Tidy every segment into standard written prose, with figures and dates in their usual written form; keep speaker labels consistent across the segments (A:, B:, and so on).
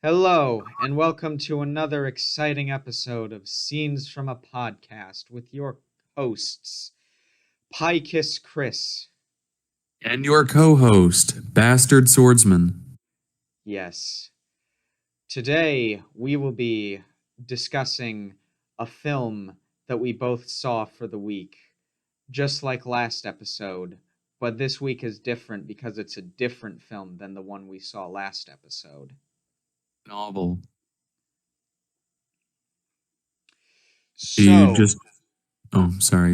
A: Hello, and welcome to another exciting episode of Scenes from a Podcast with your hosts, Pikiss-Chris.
B: And your co-host, Bastard Swordsman.
A: Yes. Today we will be discussing a film that we both saw for the week, just like last episode, but this week is different because it's a different film than the one we saw last episode.
B: Novel.
A: So,
B: Do you just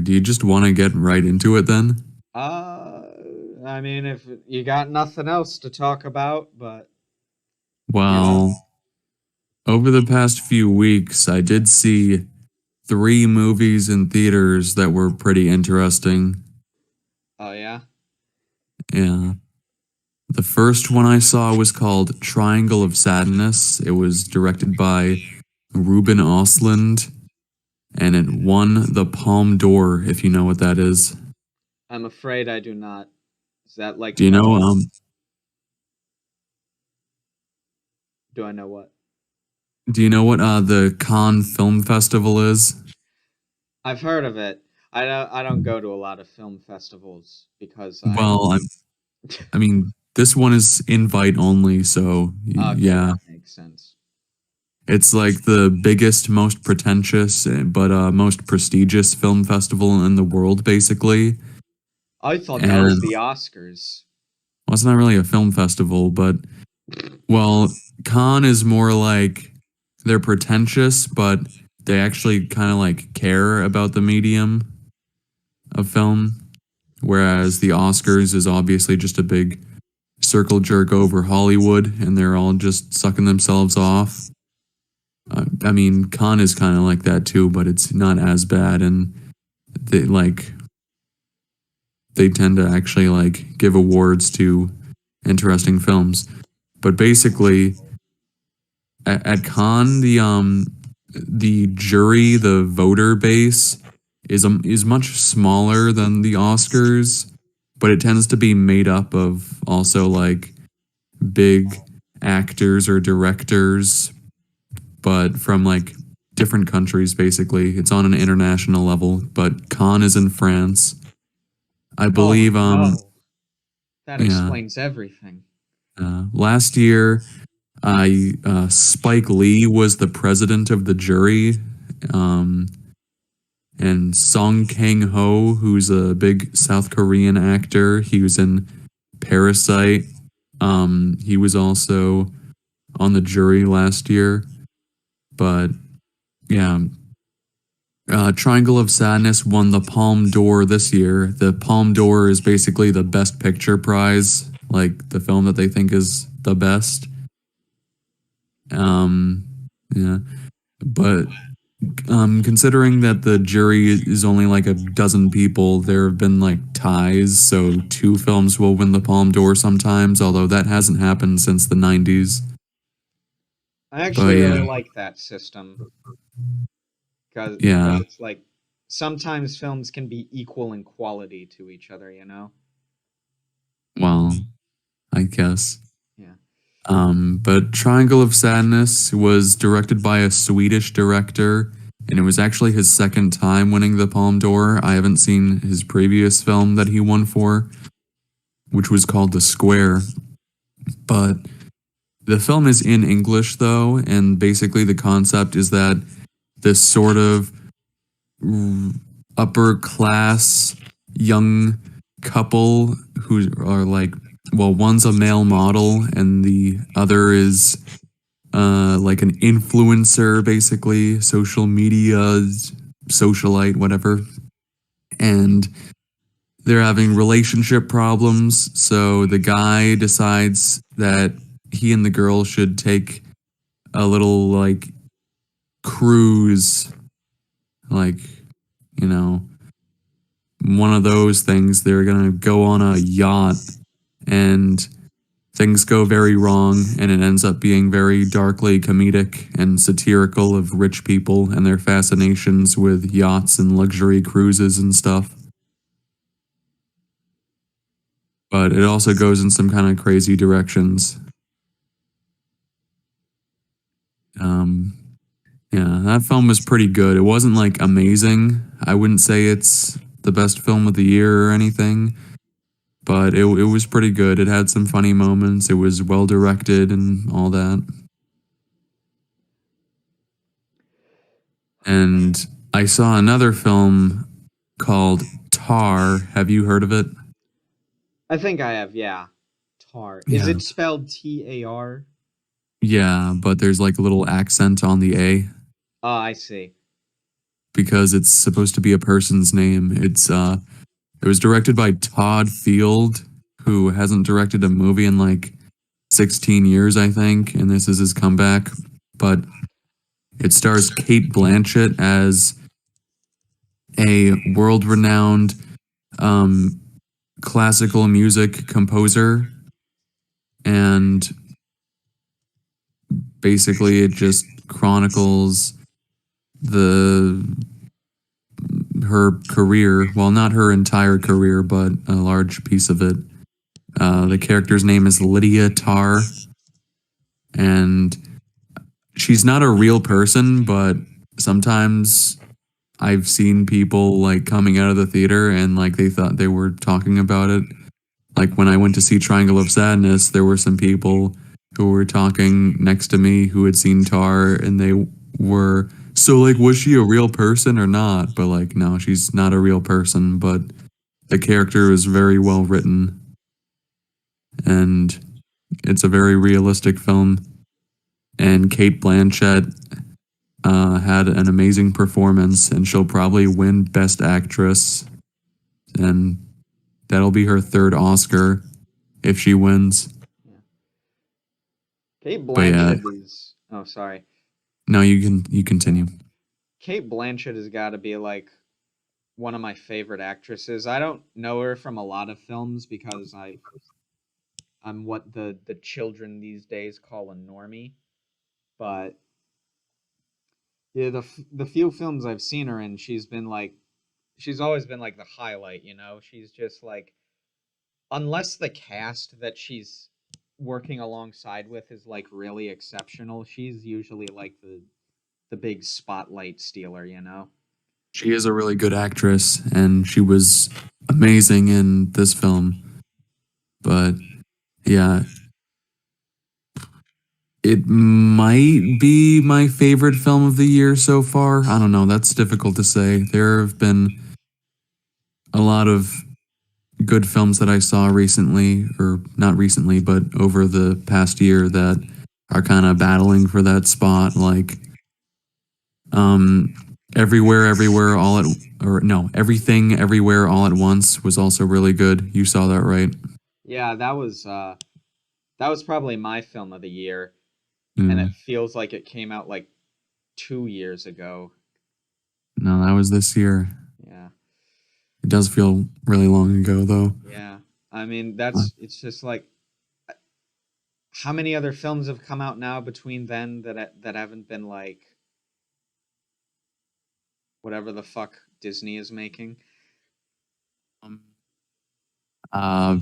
B: do you just want to get right into it then?
A: if you got nothing else to talk about, but
B: Well, over the past few weeks, I did see 3 movies in theaters that were pretty interesting.
A: oh yeah,
B: Yeah. The first one I saw was called Triangle of Sadness. It was directed by Ruben Östlund, and it won the Palme d'Or, if you know what that is.
A: I'm afraid I do not. Is that like?
B: Do you know
A: Do I know what?
B: Do you know what the Cannes Film Festival is?
A: I've heard of it. I don't go to a lot of film festivals because
B: Well, I mean, this one is invite only, so
A: okay,
B: yeah.
A: that makes sense.
B: It's like the biggest, most pretentious, but most prestigious film festival in the world, basically.
A: I thought that was the Oscars.
B: Well, it's not really a film festival, but well, Cannes is more like they're pretentious, but they actually kind of like care about the medium of film. Whereas the Oscars is obviously just a big circle jerk over Hollywood, and they're all just sucking themselves off. I mean, Cannes is kind of like that too, but it's not as bad, and they tend to actually like give awards to interesting films. But basically, at Cannes, the jury, the voter base is much smaller than the Oscars, but it tends to be made up of also like big actors or directors, but from like different countries. Basically, it's on an international level. But Cannes is in France, I believe.
A: Oh, no. That
B: Yeah.
A: explains everything.
B: Last year, Spike Lee was the president of the jury. And Song Kang-ho, who's a big South Korean actor, he was in Parasite. He was also on the jury last year. But yeah, Triangle of Sadness won the Palme d'Or this year. The Palme d'Or is basically the Best Picture prize, like the film that they think is the best. Yeah, but considering that the jury is only like a dozen people, there have been like ties, so 2 films will win the Palme d'Or sometimes, although that hasn't happened since the 90s.
A: I actually really like that system because it's like sometimes films can be equal in quality to each other, you know?
B: Well, I guess.
A: Yeah.
B: But Triangle of Sadness was directed by a Swedish director, and it was actually his second time winning the Palme d'Or. I haven't seen his previous film that he won for, which was called The Square. But the film is in English, though, and basically the concept is that this sort of upper class young couple who are like, well, one's a male model and the other is like an influencer, basically, social media socialite, whatever. And they're having relationship problems, so the guy decides that he and the girl should take a little like cruise, like, you know, one of those things. They're gonna go on a yacht, and things go very wrong, and it ends up being very darkly comedic and satirical of rich people and their fascinations with yachts and luxury cruises and stuff. But it also goes in some kind of crazy directions. Yeah, that film was pretty good. It wasn't like amazing. I wouldn't say it's the best film of the year or anything, but it was pretty good. It had some funny moments. It was well directed and all that. And I saw another film called Tar. Have you heard of it?
A: I think I have, yeah. Tar. Is
B: Yeah.
A: it spelled T-A-R?
B: Yeah, but there's like a little accent on the A
A: Oh, I see.
B: because it's supposed to be a person's name. It was directed by Todd Field, who hasn't directed a movie in like 16 years, I think, and this is his comeback. But it stars Kate Blanchett as a world-renowned um, classical music composer, and basically it just chronicles the her career. Well, not her entire career, but a large piece of it. The character's name is Lydia Tarr, and she's not a real person, but sometimes I've seen people like coming out of the theater and like they thought they were talking about it. Like when I went to see Triangle of Sadness, there were some people who were talking next to me who had seen Tar, and they were so like, was she a real person or not? But like, no, she's not a real person, but the character is very well written and it's a very realistic film. And Kate Blanchett had an amazing performance, and she'll probably win Best Actress, and that'll be her third Oscar if she wins.
A: Yeah. Kate
B: But yeah,
A: Blanchett is... Oh, sorry.
B: no, you continue.
A: Kate Blanchett has got to be like one of my favorite actresses. I don't know her from a lot of films because I'm what the children these days call a normie. But yeah, the few films I've seen her in, she's always been like the highlight, you know? She's just like, unless the cast that she's working alongside with is like really exceptional, she's usually like the big spotlight stealer, you know?
B: She is a really good actress, and she was amazing in this film. But yeah, it might be my favorite film of the year so far. I don't know. That's difficult to say. There have been a lot of good films that I saw recently, or not recently, but over the past year that are kind of battling for that spot. Like, um, Everywhere, All at, or no, Everything, Everywhere, All at Once was also really good. You saw that, right?
A: Yeah, that was probably my film of the year, and it
B: Mm.
A: feels like it came out like 2 years ago.
B: No, that was this year.
A: Yeah.
B: It does feel really long ago, though.
A: Yeah. I mean,
B: Uh,
A: it's just like how many other films have come out now between then that haven't been like whatever the fuck Disney is making?
B: Um, uh,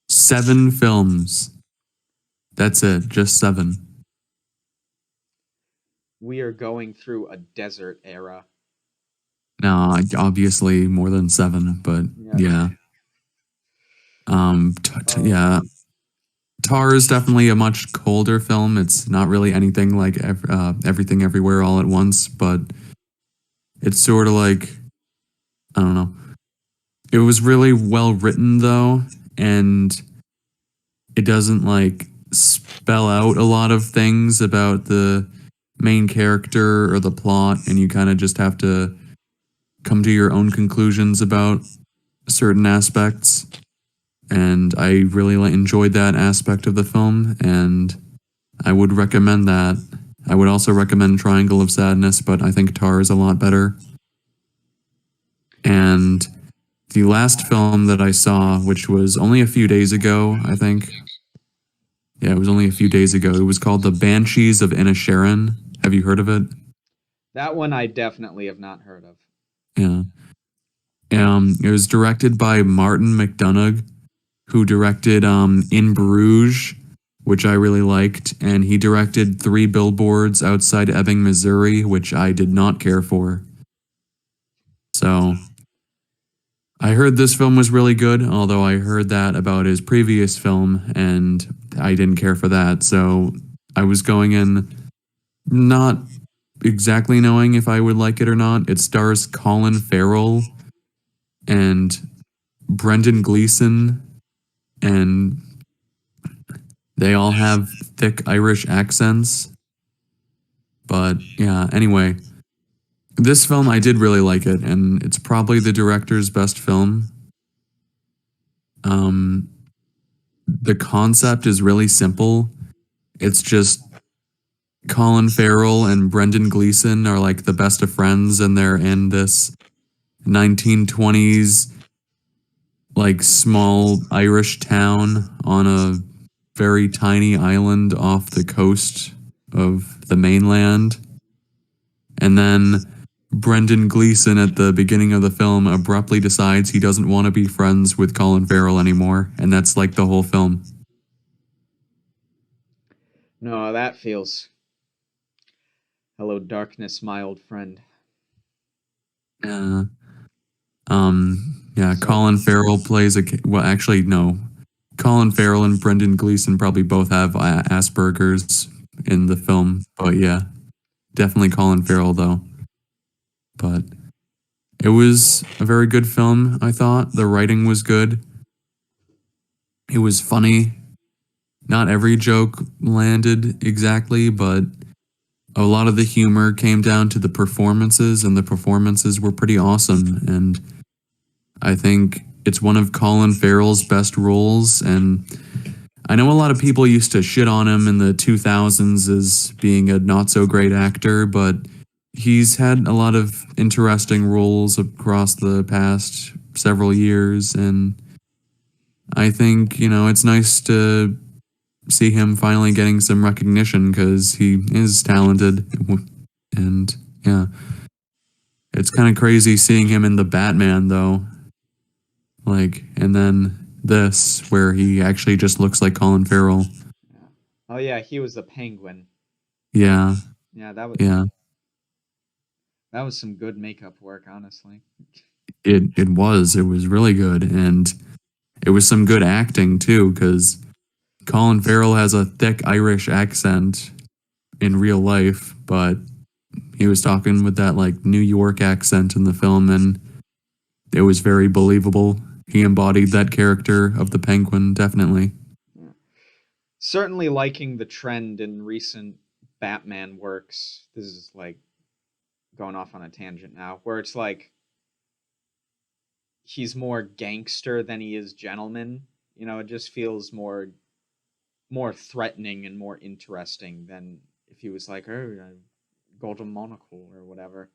B: 7 films. That's it, just 7.
A: We are going through a desert era.
B: No, obviously more than 7, but
A: Yeah.
B: yeah.
A: Oh,
B: Yeah, Tar is definitely a much colder film. It's not really anything like Everything Everywhere All at Once, but it's sort of like, I don't know. It was really well written though, and it doesn't like spell out a lot of things about the main character or the plot, and you kind of just have to come to your own conclusions about certain aspects. And I really enjoyed that aspect of the film, and I would recommend that. I would also recommend Triangle of Sadness, but I think Tar is a lot better. And the last film that I saw, which was only a few days ago, I think. Yeah, it was only a few days ago. It was called The Banshees of Inisherin. Have you heard of it?
A: that one I definitely have not heard of.
B: Yeah. It was directed by Martin McDonagh, who directed In Bruges, which I really liked, and he directed Three Billboards Outside Ebbing, Missouri, which I did not care for. So I heard this film was really good, although I heard that about his previous film, and I didn't care for that. So I was going in not exactly knowing if I would like it or not. It stars Colin Farrell and Brendan Gleeson, and they all have thick Irish accents. But yeah, anyway, this film, I did really like it, and it's probably the director's best film. Um, the concept is really simple. It's just Colin Farrell and Brendan Gleeson are like the best of friends, and they're in this 1920s like small Irish town on a very tiny island off the coast of the mainland. And then Brendan Gleeson at the beginning of the film abruptly decides he doesn't want to be friends with Colin Farrell anymore, and that's like the whole film.
A: No, that feels. Hello, darkness, my old friend.
B: Uh, yeah,
A: So,
B: Colin Farrell plays well, actually, no. Colin Farrell and Brendan Gleeson probably both have Asperger's in the film, but yeah, definitely Colin Farrell though. But it was a very good film, I thought. The writing was good. It was funny. Not every joke landed exactly, but a lot of the humor came down to the performances, and the performances were pretty awesome. And I think it's one of Colin Farrell's best roles. And I know a lot of people used to shit on him in the 2000s as being a not so great actor, but he's had a lot of interesting roles across the past several years. And I think, it's nice to see him finally getting some recognition because he is talented. And yeah, it's kind of crazy seeing him in the Batman though. Like, and then this where he actually just looks like Colin Farrell.
A: yeah. Oh yeah, he was the Penguin.
B: Yeah,
A: Yeah, that was
B: yeah.
A: some good makeup work, honestly.
B: It was really good, and it was some good acting too because Colin Farrell has a thick Irish accent in real life, but he was talking with that like New York accent in the film, and it was very believable. He embodied that character of the Penguin, definitely.
A: Yeah. Certainly liking the trend in recent Batman works. This is like going off on a tangent now, where it's like he's more gangster than he is gentleman. It just feels more threatening and more interesting than if he was like, oh, golden monocle or whatever.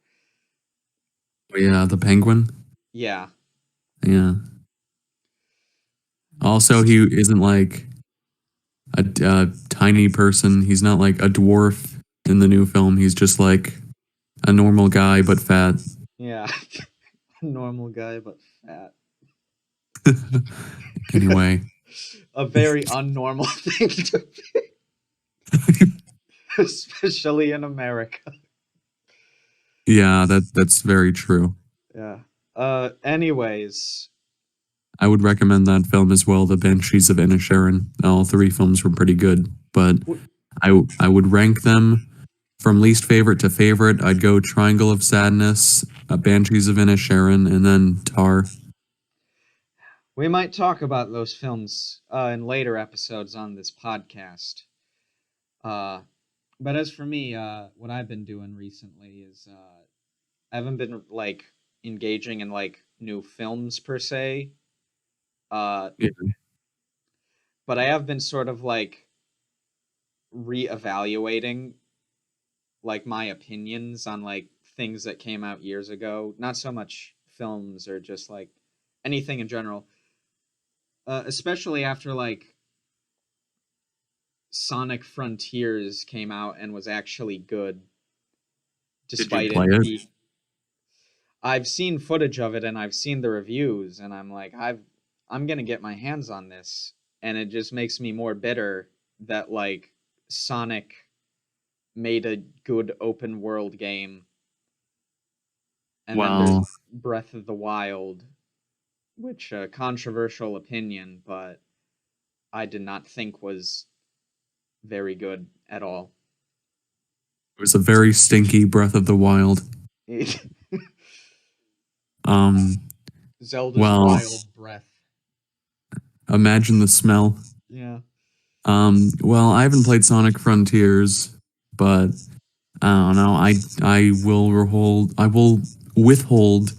B: Oh, yeah, the Penguin.
A: Yeah.
B: Yeah. Also, he isn't like a tiny person. He's not like a dwarf in the new film. He's just like a normal guy but fat.
A: Yeah. Normal guy, but fat.
B: Anyway,
A: A very unnormal thing to especially in America.
B: yeah, that's very true.
A: Yeah. Anyways,
B: I would recommend that film as well, The Banshees of Inisherin. All three films were pretty good, but I would rank them from least favorite to favorite. I'd go Triangle of Sadness, Banshees of Inisherin, and then Tar.
A: we might talk about those films in later episodes on this podcast. Uh, but as for me, what I've been doing recently is I haven't been like engaging in like new films per se. Uh,
B: Yeah.
A: but I have been sort of like reevaluating like my opinions on like things that came out years ago. Not so much films or just like anything in general. Especially after like Sonic Frontiers came out and was actually good,
B: Did you
A: despite
B: play
A: it
B: it?
A: be. I've seen footage of it and I've seen the reviews, and I'm like, I'm gonna get my hands on this, and it just makes me more bitter that like Sonic made a good open world game, and then there's
B: Well,
A: Breath of the Wild, which a controversial opinion, but I did not think was very good at all.
B: it was a very stinky Breath of the Wild. Um,
A: Zelda's
B: well,
A: Wild Breath.
B: imagine the smell.
A: Yeah.
B: Well, I haven't played Sonic Frontiers, but I don't know. I will withhold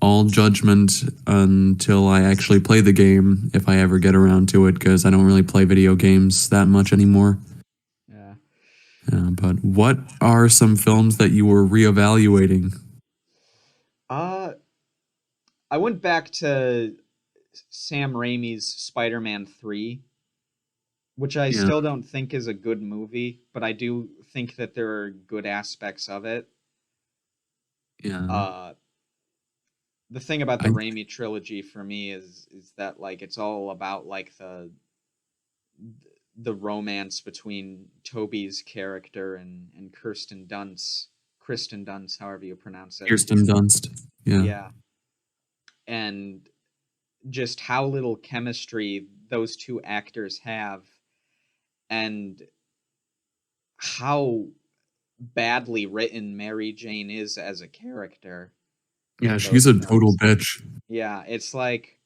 B: all judgment until I actually play the game if I ever get around to it, because I don't really play video games that much anymore.
A: Yeah.
B: But what are some films that you were reevaluating?
A: Uh, I went back to Sam Raimi's Spider-Man 3, which I
B: Yeah,
A: still don't think is a good movie, but I do think that there are good aspects of it.
B: yeah.
A: Uh, the thing about the
B: I
A: Raimi trilogy for me is that like it's all about like the romance between Toby's character and Kristen Dunst, however you pronounce it.
B: Kirsten Dunst. Yeah.
A: Yeah, and just how little chemistry those two actors have, and how badly written Mary Jane is as a character
B: Yeah,
A: in
B: she's
A: those
B: a total
A: films.
B: bitch.
A: Yeah, it's like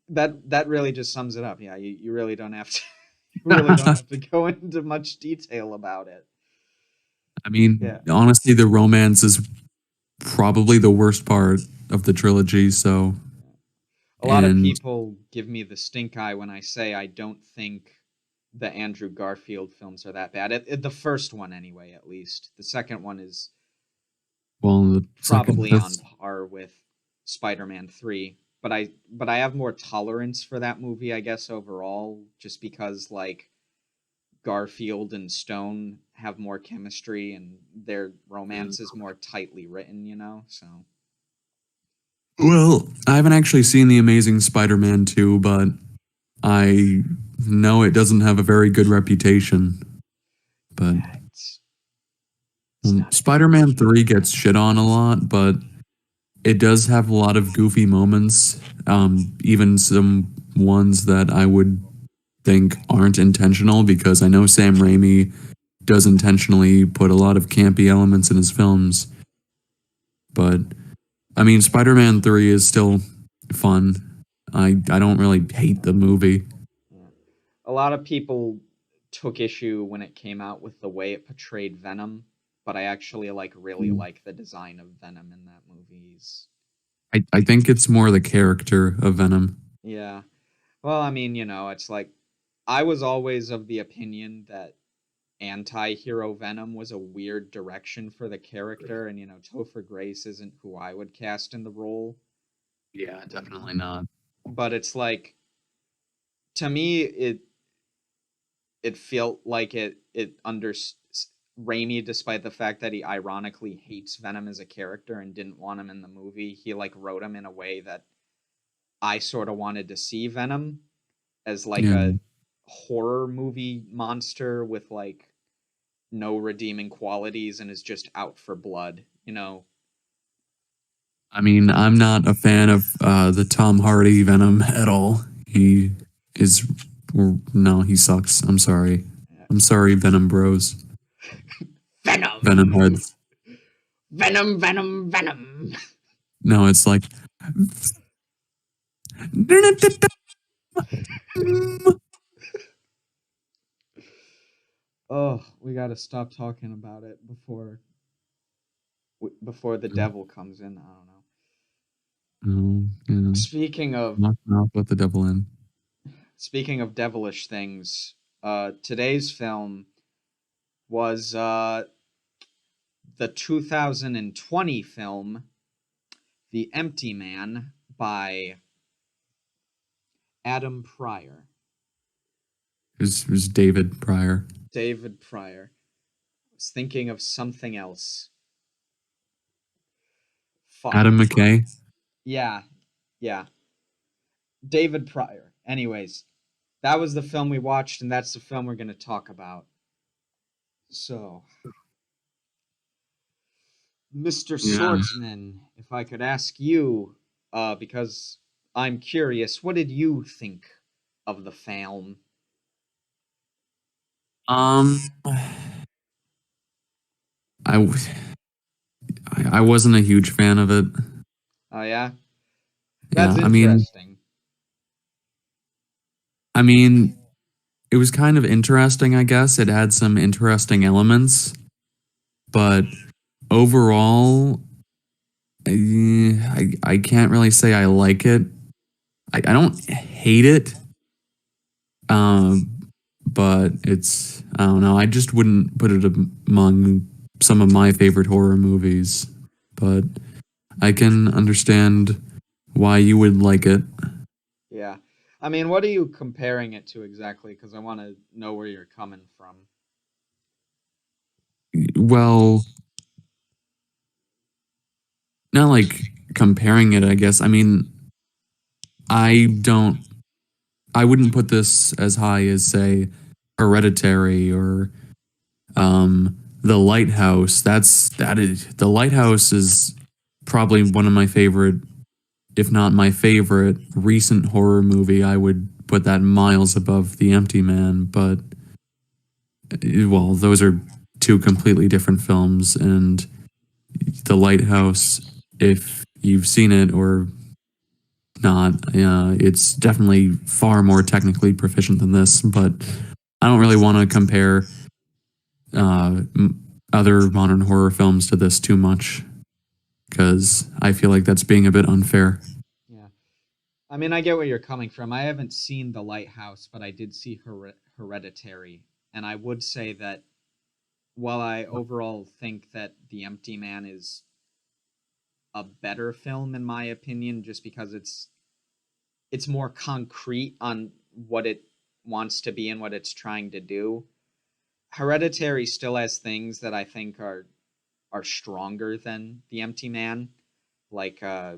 A: that really just sums it up. Yeah, you really don't have to you really don't have to go into much detail about it.
B: I mean,
A: Yeah.
B: honestly, the romance is probably the worst part of the trilogy, so
A: A lot of
B: and
A: people give me the stink eye when I say I don't think the Andrew Garfield films are that bad. The first one, anyway, at least. The second one is
B: well, the second
A: probably on
B: that's
A: par with Spider-Man 3. But I have more tolerance for that movie, I guess, overall, just because like Garfield and Stone have more chemistry and their romance is more tightly written, so
B: well, I haven't actually seen The Amazing Spider-Man 2, but I know it doesn't have a very good reputation. But
A: yeah, it's not a good
B: Spider-Man
A: movie.
B: 3 gets shit on a lot, but it does have a lot of goofy moments. Even some ones that I would think aren't intentional, because I know Sam Raimi does intentionally put a lot of campy elements in his films. But I mean, Spider-Man 3 is still fun. I don't really hate the movie.
A: Yeah. A lot of people took issue when it came out with the way it portrayed Venom, but I actually really like the design of Venom in that movie.
B: I think it's more the character of Venom.
A: Yeah. Well, I mean, it's like I was always of the opinion that anti-hero Venom was a weird direction for the character, and Topher Grace isn't who I would cast in the role.
B: Yeah, definitely not.
A: But it's like, to me, it felt like it under Raimi, despite the fact that he ironically hates Venom as a character and didn't want him in the movie, he like wrote him in a way that I sort of wanted to see Venom as like
B: Yeah.
A: a horror movie monster with like no redeeming qualities and is just out for blood.
B: I mean, I'm not a fan of the Tom Hardy Venom at all. He is, no, he sucks. I'm sorry. I'm sorry, Venom Bros. Venom
A: Venom,
B: Heads.
A: Venom, Venom, Venom.
B: No, it's like.
A: Oh, we got to stop talking about it before the devil comes in. I don't know.
B: No, yeah.
A: Speaking of
B: Not let the devil in.
A: speaking of devilish things, today's film was the 2020 film The Empty Man by Adam Pryor.
B: It was David Pryor.
A: David Pryor. I was thinking of something else. Fuck.
B: Adam McKay.
A: Yeah, yeah. David Pryor. Anyways, that was the film we watched, and that's the film we're going to talk about. So, Mr.
B: Yeah.
A: Swordsman, if I could ask you, because I'm curious, what did you think of the film?
B: Um, I w- I wasn't a huge fan of it.
A: Oh, yeah?
B: Yeah,
A: That's interesting.
B: I mean, it was kind of interesting, I guess. It had some interesting elements, but overall, I can't really say I like it. I don't hate it, um, but I don't know. I just wouldn't put it among some of my favorite horror movies. But I can understand why you would like it.
A: Yeah. I mean, what are you comparing it to exactly? Because I want to know where you're coming from.
B: Well, not like comparing it, I guess. I mean, I don't, I wouldn't put this as high as, say, Hereditary or The Lighthouse. The Lighthouse is probably one of my favorite, if not my favorite, recent horror movie. I would put that miles above The Empty Man, but well, those are two completely different films, and The Lighthouse, if you've seen it or not, it's definitely far more technically proficient than this, but I don't really want to compare other modern horror films to this too much because I feel like that's being a bit unfair.
A: Yeah. I mean, I get where you're coming from. I haven't seen The Lighthouse, but I did see Hereditary. And I would say that while I overall think that The Empty Man is a better film, in my opinion, just because it's more concrete on what it wants to be and what it's trying to do. Hereditary still has things that I think are stronger than The Empty Man. Like uh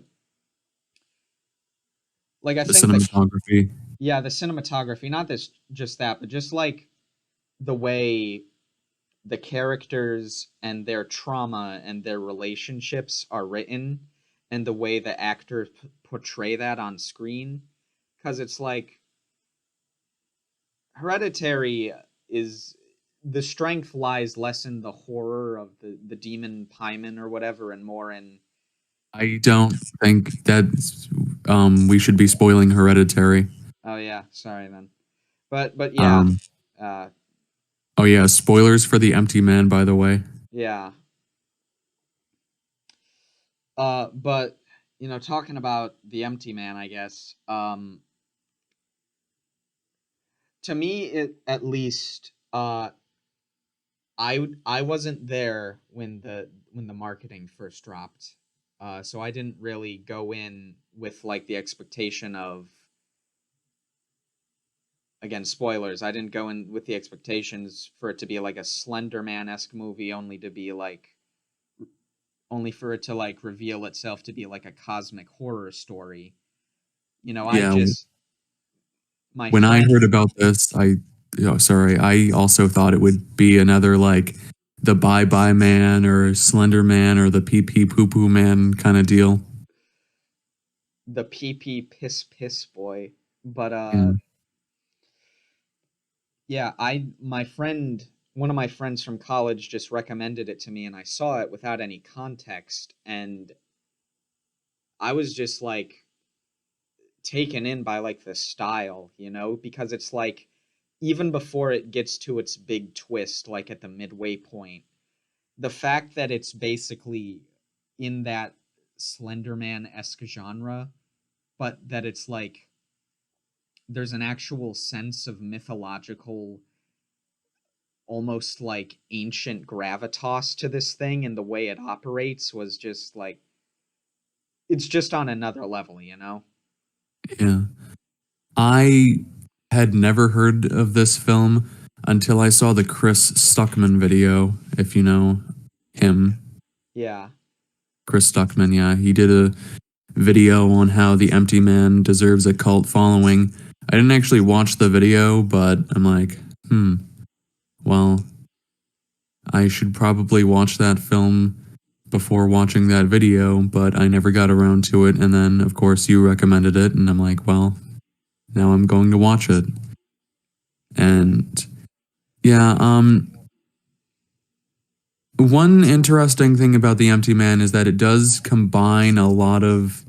A: like I
B: The
A: think the
B: cinematography.
A: yeah, the cinematography, not this just that, but just like the way the characters and their trauma and their relationships are written and the way the actors portray that on screen, cuz it's like Hereditary is the strength lies less in the horror of the demon Paimon or whatever and more in
B: I don't think that we should be spoiling Hereditary.
A: oh yeah, sorry then. But yeah,
B: Um,
A: uh
B: oh yeah, spoilers for The Empty Man, by the way.
A: yeah. But talking about the Empty Man, I guess. To me, it at least. I wasn't there when the marketing first dropped, so I didn't really go in with like the expectation of again spoilers. I didn't go in with the expectations for it to be like a Slender Man esque movie, only for it to like reveal itself to be like a cosmic horror story. I
B: Yeah,
A: just my
B: when I
A: friend.
B: heard about this, sorry, I also thought it would be another like the Bye Bye Man or Slender Man or the Pee Pee Poo Poo Man kind of deal.
A: The PP piss boy. But
B: Yeah.
A: yeah, I my friend one of my friends from college just recommended it to me and I saw it without any context and I was just like taken in by like the style, because it's like even before it gets to its big twist like at the midway point, the fact that it's basically in that Slenderman-esque genre, but that it's like there's an actual sense of mythological, almost like ancient gravitas to this thing, and the way it operates was just like it's just on another level.
B: Yeah. I had never heard of this film until I saw the Chris Stuckman video, if you know him.
A: Yeah.
B: Chris Stuckman, yeah. He did a video on how The Empty Man deserves a cult following. I didn't actually watch the video, but I'm like, well, I should probably watch that film before watching that video, but I never got around to it. And then, of course, you recommended it, and I'm like, well, now I'm going to watch it. And yeah, one interesting thing about The Empty Man is that it does combine a lot of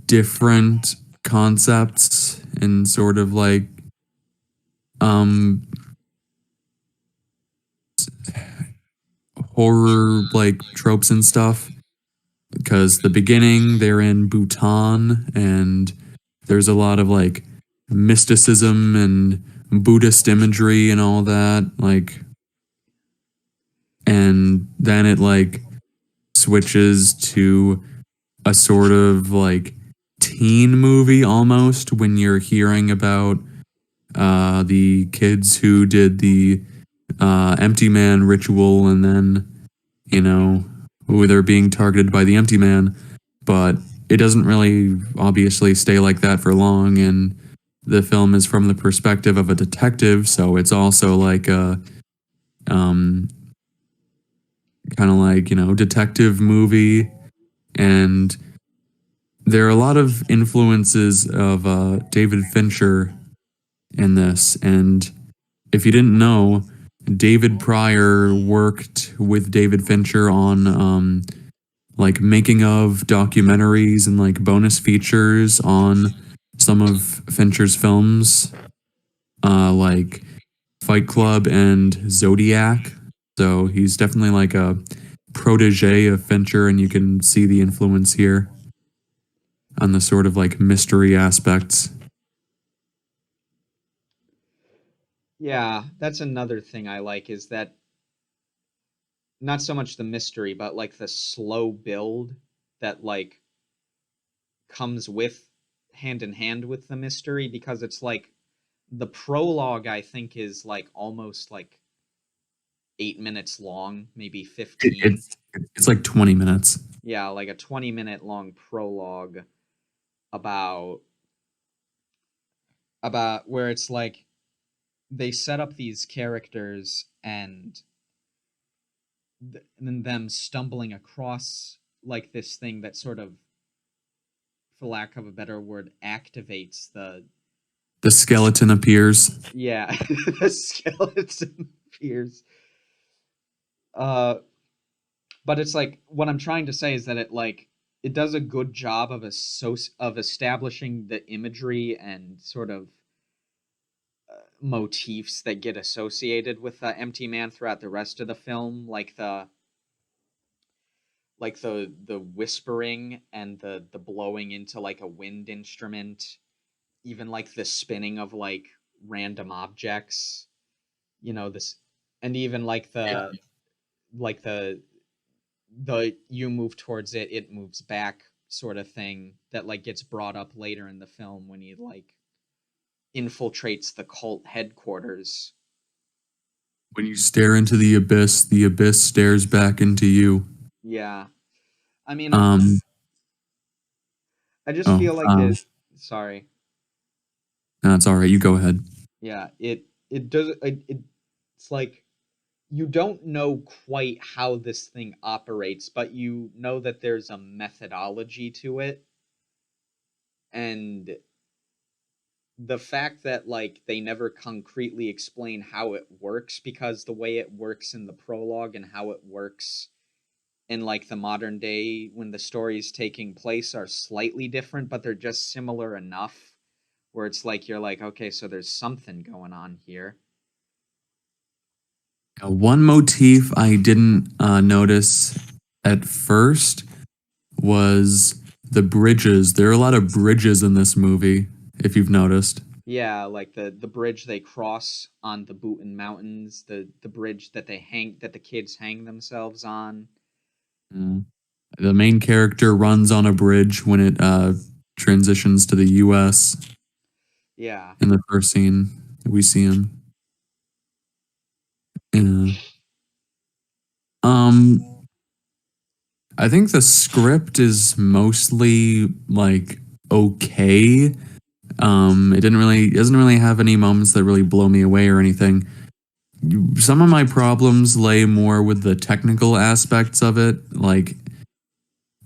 B: different concepts and sort of like um horror like tropes and stuff, because the beginning they're in Bhutan and there's a lot of like mysticism and Buddhist imagery and all that, like, and then it like switches to a sort of like teen movie almost when you're hearing about the kids who did the empty man ritual, and then, you know, who they're being targeted by the empty man. But it doesn't really obviously stay like that for long, and the film is from the perspective of a detective, so it's also like a kind of like, you know, detective movie. And there are a lot of influences of David Fincher in this. And if you didn't know, David Pryor worked with David Fincher on like making of documentaries and like bonus features on some of Fincher's films, like Fight Club and Zodiac. So he's definitely like a protege of Fincher, and you can see the influence here on the sort of like mystery aspects.
A: Yeah, that's another thing I like is that not so much the mystery, but like the slow build that like comes with hand in hand with the mystery, because it's like the prologue I think is like almost like 8 minutes long, maybe
B: It,
A: 15.
B: it's it's like 20 minutes.
A: Yeah, like a 20-minute long prologue about where it's like they set up these characters and then them stumbling across like this thing that sort of, for lack of a better word, activates the,
B: The skeleton appears.
A: yeah, the skeleton appears. Uh, but it's like what I'm trying to say is that it does a good job of of establishing the imagery and sort of motifs that get associated with the Empty Man throughout the rest of the film, like the whispering and the blowing into like a wind instrument, even like the spinning of like random objects, this, and even like
B: Yeah.
A: the you move towards it, it moves back sort of thing that like gets brought up later in the film when he like infiltrates the cult headquarters.
B: When you stare into the abyss stares back into you.
A: Yeah. I mean,
B: Um,
A: I just
B: oh,
A: feel like it, sorry.
B: no, it's all right. You go ahead.
A: Yeah, it does it's like you don't know quite how this thing operates, but you know that there's a methodology to it. And the fact that like they never concretely explain how it works, because the way it works in the prologue and how it works in like the modern day when the story's taking place are slightly different, but they're just similar enough where it's like you're like, okay, so there's something going on here.
B: One motif I didn't notice at first was the bridges. There are a lot of bridges in this movie, if you've noticed.
A: Yeah, like the bridge they cross on the Bhutan Mountains, the bridge that the kids hang themselves on.
B: Mm. The main character runs on a bridge when it transitions to the U.S.
A: Yeah.
B: in the first scene. We see him. Yeah. Um, I think the script is mostly like okay. It doesn't really have any moments that really blow me away or anything. Some of my problems lay more with the technical aspects of it, like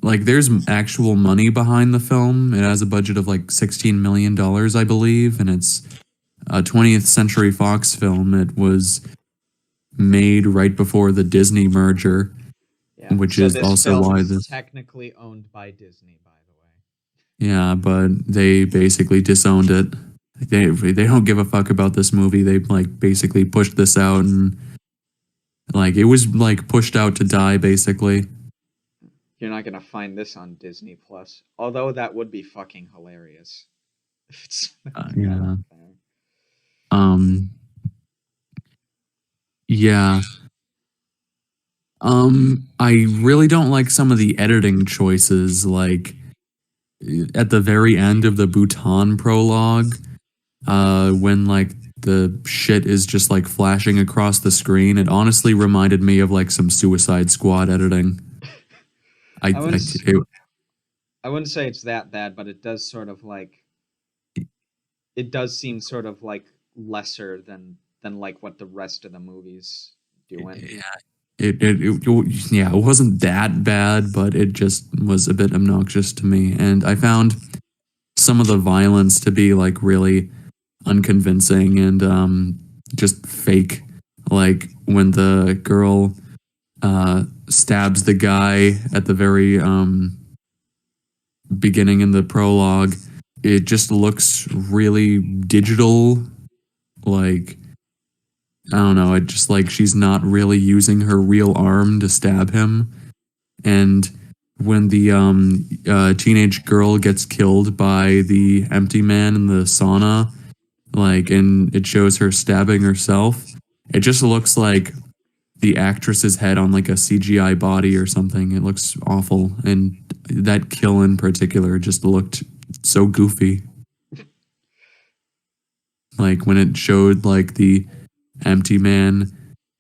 B: there's actual money behind the film. It has a budget of like $16 million, I believe, and it's a 20th Century Fox film. It was made right before the Disney merger,
A: Yeah.
B: which
A: So
B: is
A: this
B: also
A: film
B: why
A: is
B: this.
A: technically owned by Disney, by the way.
B: Yeah, but they basically disowned it. They don't give a fuck about this movie. They like basically pushed this out, and like it was like pushed out to die basically.
A: You're not gonna find this on Disney Plus, although that would be fucking hilarious. If it's
B: Yeah. Um. Yeah. I really don't like some of the editing choices, like at the very end of the Bhutan prologue, when like the shit is just like flashing across the screen. It honestly reminded me of like some Suicide Squad editing.
A: I wouldn't say it's that bad, but it does sort of like it does seem sort of like lesser than like what the rest of the movies doing.
B: Yeah, yeah, it wasn't that bad, but it just was a bit obnoxious to me. And I found some of the violence to be like really unconvincing and just fake. Like when the girl stabs the guy at the very beginning in the prologue, it just looks really digital. Like, I don't know, it just like she's not really using her real arm to stab him. And when the teenage girl gets killed by the empty man in the sauna, like, and it shows her stabbing herself, it just looks like the actress's head on like a CGI body or something. It looks awful. And that kill in particular just looked so goofy. Like when it showed like the empty man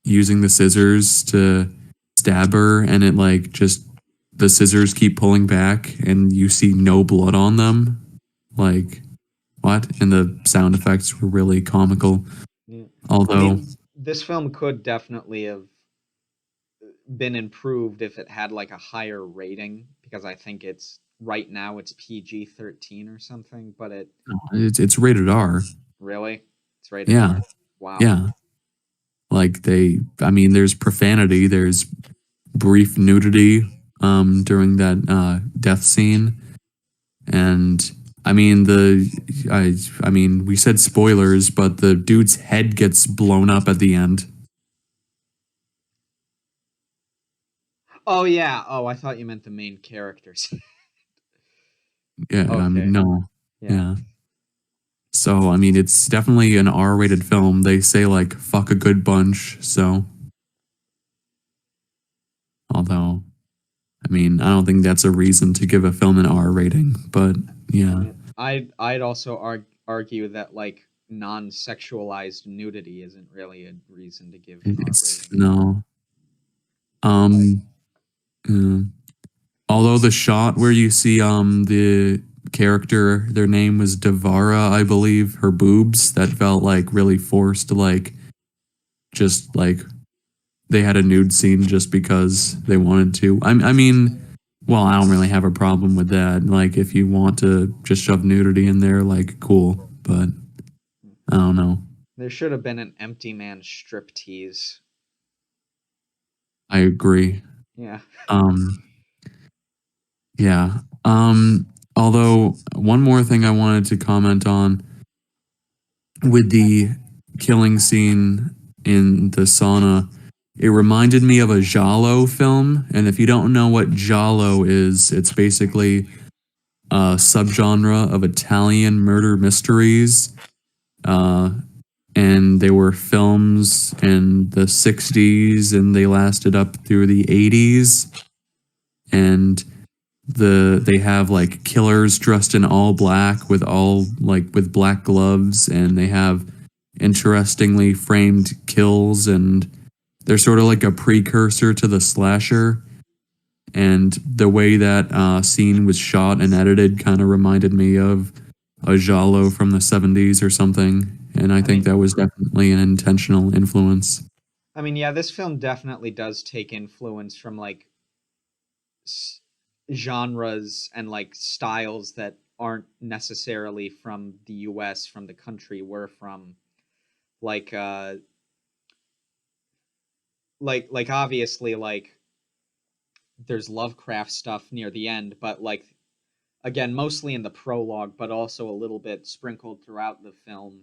B: using the scissors to stab her, and it like just the scissors keep pulling back and you see no blood on them. Like, what? And the sound effects were really comical.
A: Yeah.
B: Although,
A: I mean, this film could definitely have been improved if it had like a higher rating, because I think it's right now it's PG-13 or something, but
B: it's rated R.
A: Really? It's rated
B: Yeah.
A: R? Wow.
B: Yeah. Like I mean, there's profanity, there's brief nudity during that death scene. And I mean I mean we said spoilers, but the dude's head gets blown up at the end.
A: Oh yeah. Oh, I thought you meant the main characters.
B: Yeah,
A: Okay.
B: I mean no.
A: Yeah.
B: Yeah. So I mean it's definitely an R-rated film. They say like fuck a good bunch, so although I mean, I don't think that's a reason to give a film an R rating, but yeah.
A: I'd also argue that like non-sexualized nudity isn't really a reason to give an R
B: It's
A: rating.
B: no. Yeah. Although the shot where you see the character, their name was Devara, I believe, her boobs, that felt like really forced, like just like they had a nude scene just because they wanted to. I mean, well, I don't really have a problem with that. Like if you want to just shove nudity in there, like cool, but I don't know.
A: There should have been an empty man striptease.
B: I agree.
A: Yeah.
B: Yeah. Although one more thing I wanted to comment on with the killing scene in the sauna, it reminded me of a giallo film. And if you don't know what giallo is, it's basically a subgenre of Italian murder mysteries. And they were films in the 60s and they lasted up through the 80s. And they have like killers dressed in all black with black gloves, and they have interestingly framed kills, and they're sort of like a precursor to the slasher. And the way that scene was shot and edited kind of reminded me of a giallo from the 70s or something. And I
A: I
B: think
A: mean,
B: that was definitely an intentional influence.
A: yeah, this film definitely does take influence from like s- genres and like styles that aren't necessarily from the US, from the country we're from. Like like obviously like there's Lovecraft stuff near the end, but like again, mostly in the prologue, but also a little bit sprinkled throughout the film.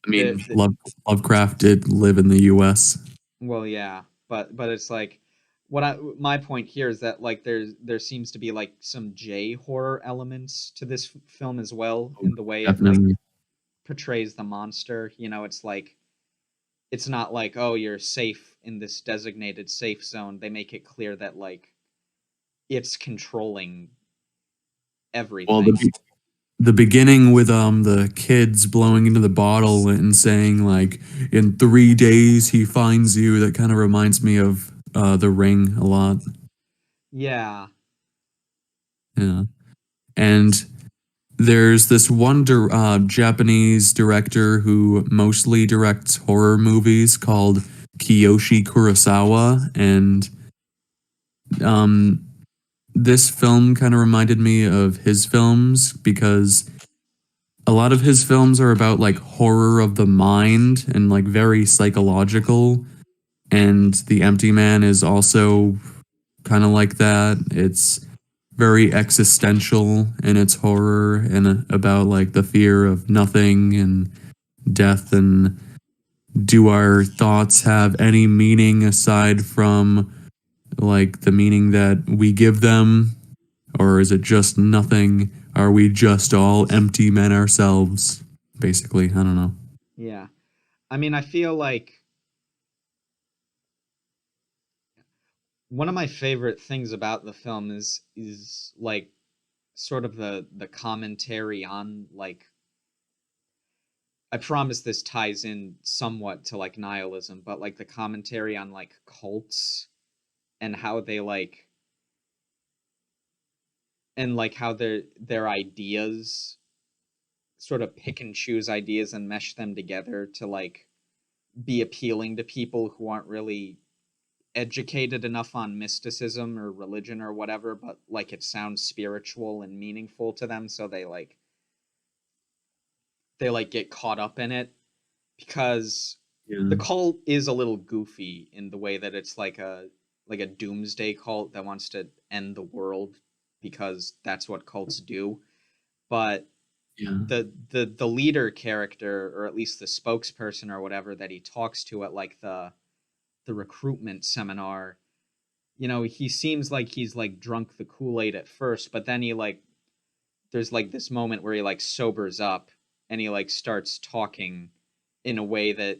B: I mean,
A: The
B: Lovecraft did live in the US.
A: well, yeah, but it's like what I my point here is that like there seems to be like some J horror elements to this film as well
B: Oh,
A: in the way it like
B: definitely.
A: portrays the monster. It's like it's not like, oh, you're safe in this designated safe zone. They make it clear that like it's controlling
B: Well,
A: everything.
B: the beginning with the kids blowing into the bottle and saying like in 3 days he finds you, that kind of reminds me of The Ring a lot.
A: Yeah.
B: Yeah. And there's this one Japanese director who mostly directs horror movies called Kiyoshi Kurosawa, and um, this film kind of reminded me of his films because a lot of his films are about like horror of the mind and like very psychological. And The Empty Man is also kind of like that. It's very existential in its horror and about like the fear of nothing and death, and do our thoughts have any meaning aside from like the meaning that we give them, or is it just nothing? Are we just all empty men ourselves? Basically, I don't know.
A: Yeah. I feel like one of my favorite things about the film is like sort of the commentary on like I promise this ties in somewhat to like nihilism, but like the commentary on like cults and how they like and like how their ideas sort of pick and choose ideas and mesh them together to like be appealing to people who aren't really educated enough on mysticism or religion or whatever, but like it sounds spiritual and meaningful to them, so they like get caught up in it because the
B: Yeah.
A: cult is a little goofy in the way that it's like a doomsday cult that wants to end the world because that's what cults do. But
B: Yeah.
A: the leader character, or at least the spokesperson or whatever that he talks to at like the recruitment seminar, he seems like he's like drunk the Kool-Aid at first, but then he like there's like this moment where he like sobers up and he like starts talking in a way that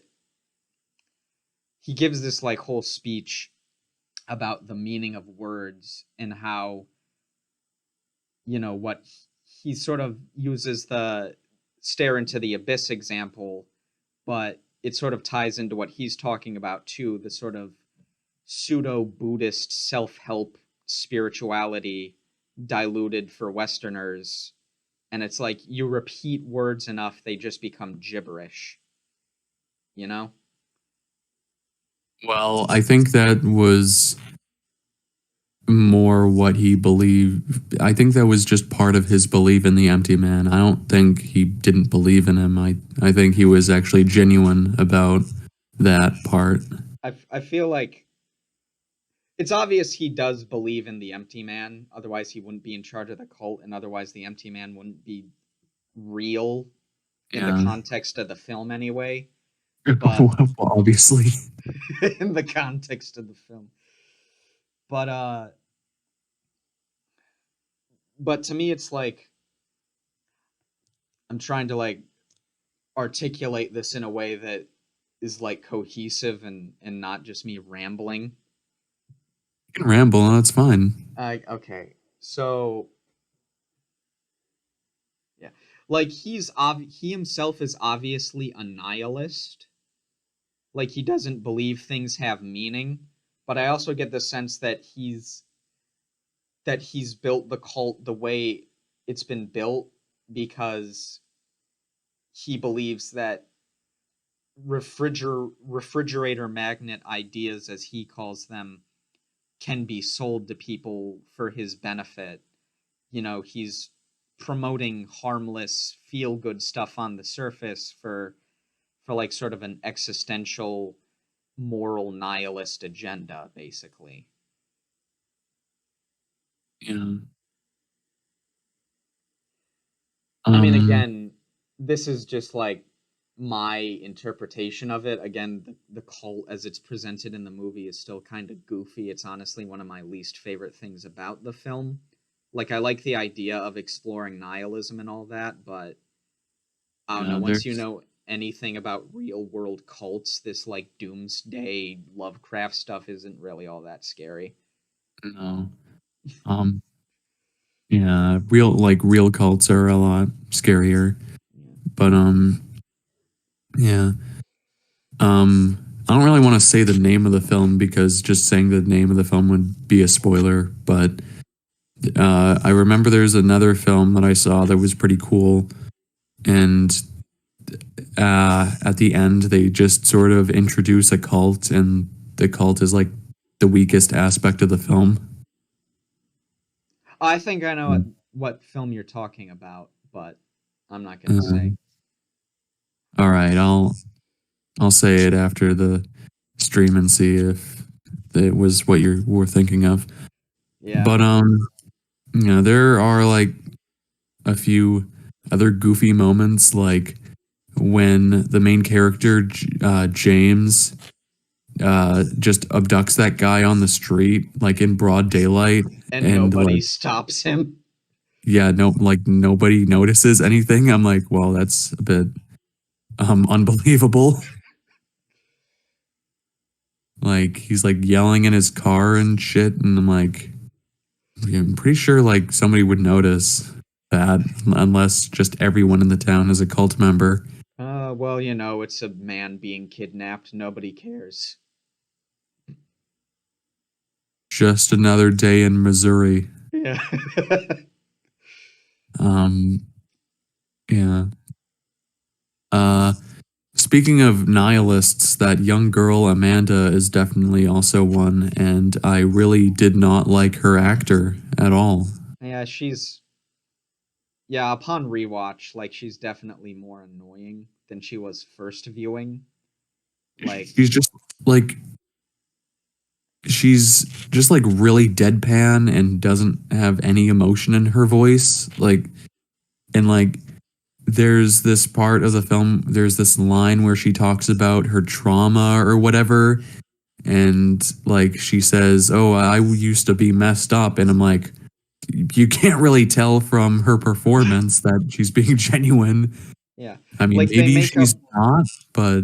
A: he gives this like whole speech about the meaning of words and how what he sort of uses the stare into the abyss example, but it sort of ties into what he's talking about too, the sort of pseudo Buddhist self help spirituality diluted for Westerners. And it's like you repeat words enough, they just become gibberish, you know?
B: Well, I think that was more what he believed. I think that was just part of his belief in the empty man. I don't think he didn't believe in him. I think he was actually genuine about that part.
A: I feel like it's obvious he does believe in the empty man. Otherwise, he wouldn't be in charge of the cult, and otherwise, the empty man wouldn't be real in the
B: Yeah.
A: context of the film anyway. But
B: Well, obviously.
A: in the context of the film, but but to me, it's like I'm trying to like articulate this in a way that is like cohesive and not just me rambling.
B: You can ramble, that's fine.
A: Okay, so yeah, like he himself is obviously a nihilist. Like he doesn't believe things have meaning, but I also get the sense that he's built the cult the way it's been built because he believes that refrigerator magnet ideas, as he calls them, can be sold to people for his benefit. He's promoting harmless, feel good stuff on the surface for like sort of an existential, moral nihilist agenda, basically.
B: Yeah.
A: I mean,
B: Um,
A: again, this is just like my interpretation of it. Again, the cult as it's presented in the movie is still kind of goofy. It's honestly one of my least favorite things about the film. Like, I like the idea of exploring nihilism and all that, but I don't know.
B: yeah,
A: Once you
B: there's
A: know anything about real world cults, this like doomsday Lovecraft stuff isn't really all that scary.
B: no. Um, yeah, real cults are a lot scarier.
A: Yeah.
B: But yeah. I don't really want to say the name of the film because just saying the name of the film would be a spoiler. But I remember there's another film that I saw that was pretty cool, and at the end they just sort of introduce a cult, and the cult is like the weakest aspect of the film.
A: I think I know
B: Mm.
A: what film you're talking about, but I'm not gonna say.
B: Um, all right, I'll say it after the stream and see if it was what you were thinking of.
A: Yeah.
B: But there are like a few other goofy moments, like when the main character James just abducts that guy on the street, like in broad daylight,
A: And
B: and
A: nobody
B: like
A: stops him.
B: yeah, no, like nobody notices anything. I'm like, well, that's a bit unbelievable. Like he's like yelling in his car and shit, and I'm like, yeah, I'm pretty sure like somebody would notice that unless just everyone in the town is a cult member.
A: Well, it's a man being kidnapped. Nobody cares.
B: Just another day in Missouri.
A: Yeah.
B: Um, yeah. Uh, Speaking of nihilists, that young girl Amanda is definitely also one, and I really did not like her actor at all.
A: Yeah, yeah, upon rewatch, like she's definitely more annoying than she was first viewing. Like,
B: She's just like she's just like really deadpan and doesn't have any emotion in her voice. And like there's this part of the film, there's this line where she talks about her trauma or whatever, and like she says, "Oh, I used to be messed up," and I'm like, you can't really tell from her performance that she's being genuine.
A: yeah.
B: I mean,
A: Like
B: maybe she's not, but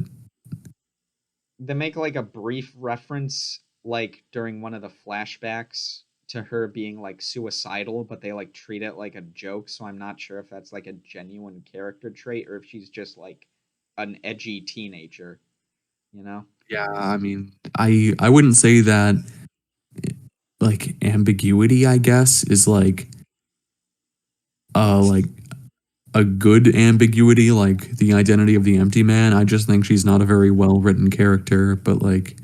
A: they make like a brief reference like during one of the flashbacks to her being like suicidal, but they like treat it like a joke, so I'm not sure if that's like a genuine character trait or if she's just like an edgy teenager, you know?
B: yeah, I mean, I wouldn't say that like ambiguity, I guess, is like a good ambiguity, like the identity of the empty man. I just think she's not a very well written character, but like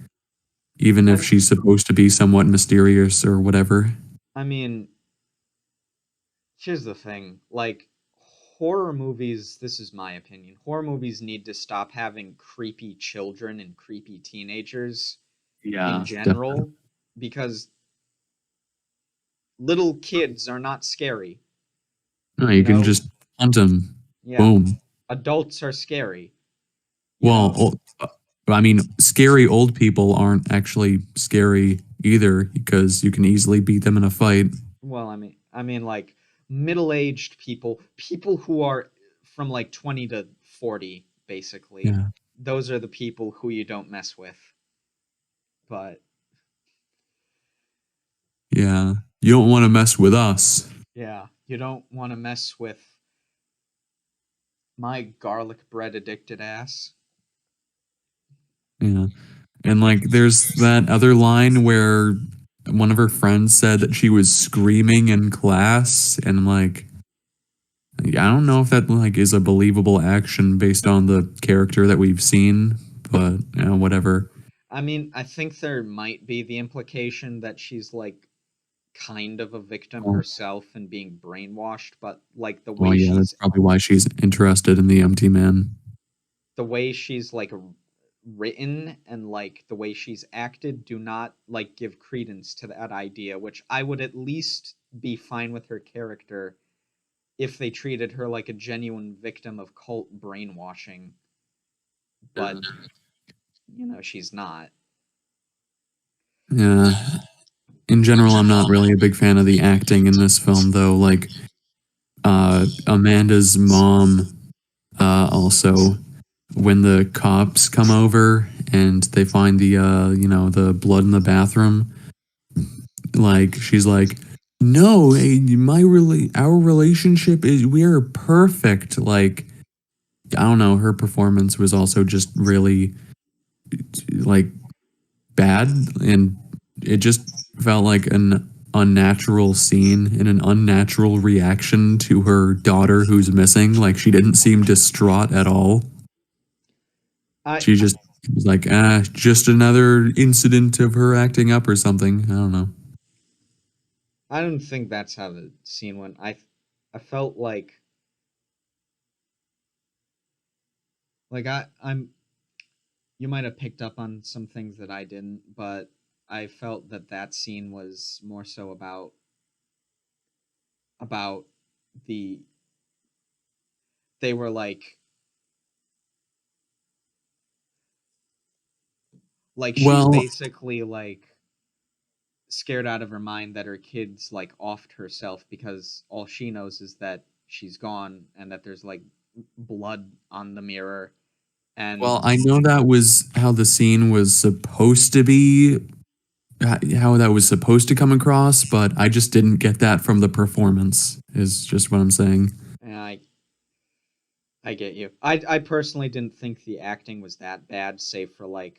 B: even
A: I
B: if she's supposed to be somewhat mysterious or whatever.
A: I mean, here's the thing. Like horror movies, this is my opinion. Horror movies need to stop having creepy children and creepy teenagers in
B: Yeah, definitely.
A: general because little kids are not scary,
B: No,
A: you
B: you can
A: know?
B: just hunt him.
A: Yeah,
B: Boom.
A: adults are scary, you
B: Well,
A: know.
B: I mean, scary old people aren't actually scary either because you can easily beat them in a fight.
A: Well, I mean like middle-aged people, people who are from like 20 to 40 basically.
B: Yeah.
A: Those are the people who you don't mess with. But
B: Yeah. You don't want to mess with us.
A: yeah, you don't want to mess with my garlic bread addicted ass.
B: Yeah. And like there's that other line where one of her friends said that she was screaming in class, and like I don't know if that like is a believable action based on the character that we've seen, but whatever.
A: I mean, I think there might be the implication that she's like kind of a victim
B: Oh,
A: herself and being brainwashed, but like
B: oh yeah, that's probably why she's interested in the empty man.
A: the way she's like written and like the way she's acted do not like give credence to that idea, which I would at least be fine with her character if they treated her like a genuine victim of cult brainwashing, but she's not.
B: Yeah. In general, I'm not really a big fan of the acting in this film, though. Like, Amanda's mom, also, when the cops come over and they find the blood in the bathroom, like, she's like, no, our relationship is, we are perfect. Like, I don't know, her performance was also just really, like, bad, and it just felt like an unnatural scene and an unnatural reaction to her daughter who's missing. Like she didn't seem distraught at all.
A: I
B: She just was like, just another incident of her acting up or something. I don't know.
A: I don't think that's how the scene went. I felt like I'm you might have picked up on some things that I didn't, but I felt that that scene was more so about the they were like she's
B: Well,
A: basically like scared out of her mind that her kid's like offed herself because all she knows is that she's gone and that there's like blood on the mirror and
B: I know that was how the scene was supposed to be, how that was supposed to come across, but I just didn't get that from the performance. Is just what I'm saying.
A: and I get you. I personally didn't think the acting was that bad, save for like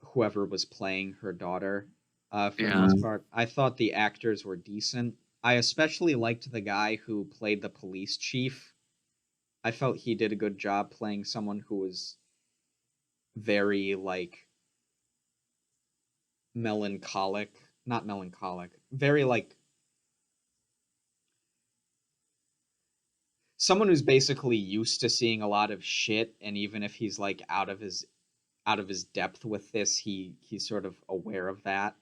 A: whoever was playing her daughter. For the
B: Yeah.
A: most part, I thought the actors were decent. I especially liked the guy who played the police chief. I felt he did a good job playing someone who was very like melancholic, not melancholic, very like someone who's basically used to seeing a lot of shit, and even if he's like out of his depth with this, he's sort of aware of that,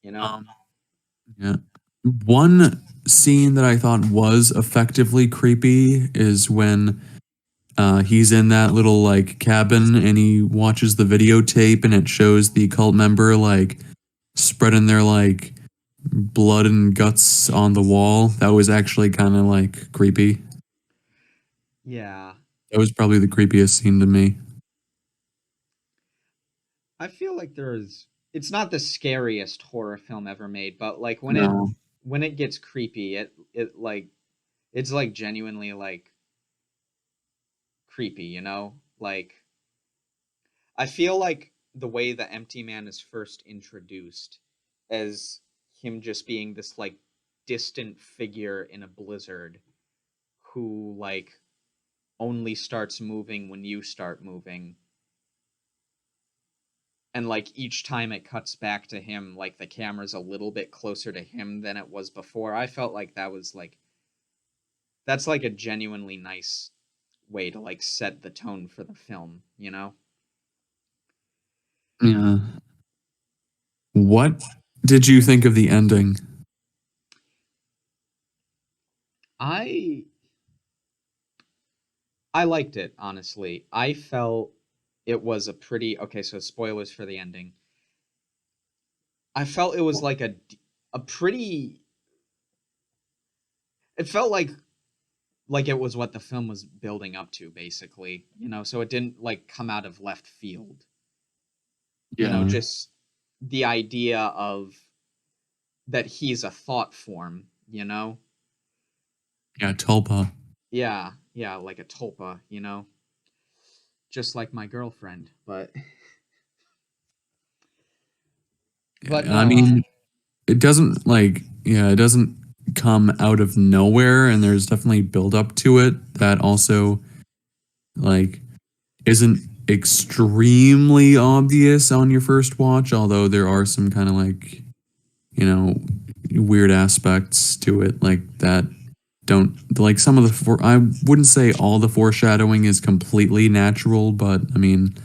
A: you know?
B: Um, Yeah. One scene that I thought was effectively creepy is when he's in that little like cabin and he watches the videotape and it shows the cult member like spreading their like blood and guts on the wall. That was actually kind of like creepy.
A: Yeah.
B: That was probably the creepiest scene to me.
A: I feel like it's not the scariest horror film ever made, but like
B: No.
A: when it gets creepy, it like it's like genuinely like creepy, you know? Like I feel like the way the Empty Man is first introduced as him just being this like distant figure in a blizzard who like only starts moving when you start moving. And like each time it cuts back to him, like the camera's a little bit closer to him than it was before. I felt like that's like a genuinely nice way to like set the tone for the film, you know?
B: Yeah. What did you think of the ending?
A: I I liked it, honestly. I felt it was a pretty okay, so spoilers for the ending. I felt it was like a pretty it felt like it was what the film was building up to basically, so it didn't like come out of left field.
B: Yeah.
A: Just the idea of that he's a thought form.
B: Yeah, Tulpa.
A: Yeah, like a tulpa. Just like my girlfriend, but
B: Yeah, I
A: no.
B: mean, it doesn't like, yeah, it doesn't come out of nowhere, and there's definitely build up to it that also like isn't extremely obvious on your first watch, although there are some kind of like, you know, weird aspects to it like that don't like some of the I wouldn't say all the foreshadowing is completely natural, but I mean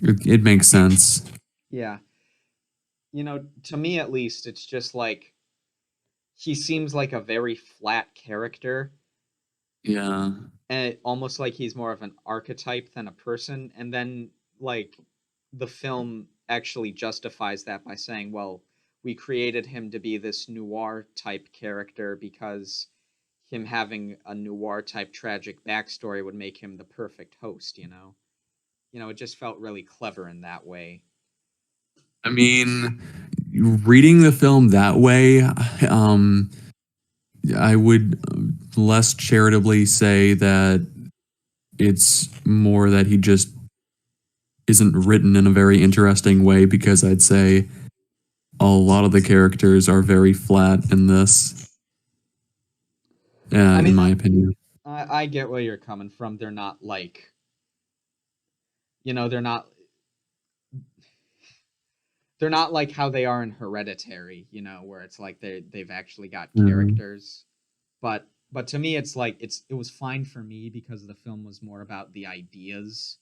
B: it makes sense.
A: Yeah. To me at least, it's just like he seems like a very flat character,
B: Yeah.
A: and almost like he's more of an archetype than a person. And then, like, the film actually justifies that by saying, well, we created him to be this noir type character because him having a noir type tragic backstory would make him the perfect host. It just felt really clever in that way.
B: I mean, reading the film that way, I would less charitably say that it's more that he just isn't written in a very interesting way, because I'd say a lot of the characters are very flat in this,
A: I
B: in
A: mean,
B: my opinion.
A: I get where you're coming from. They're not like, they're not like how they are in Hereditary, where it's like they've actually got
B: Mhm.
A: characters. But to me, it's like it was fine for me because the film was more about the ideas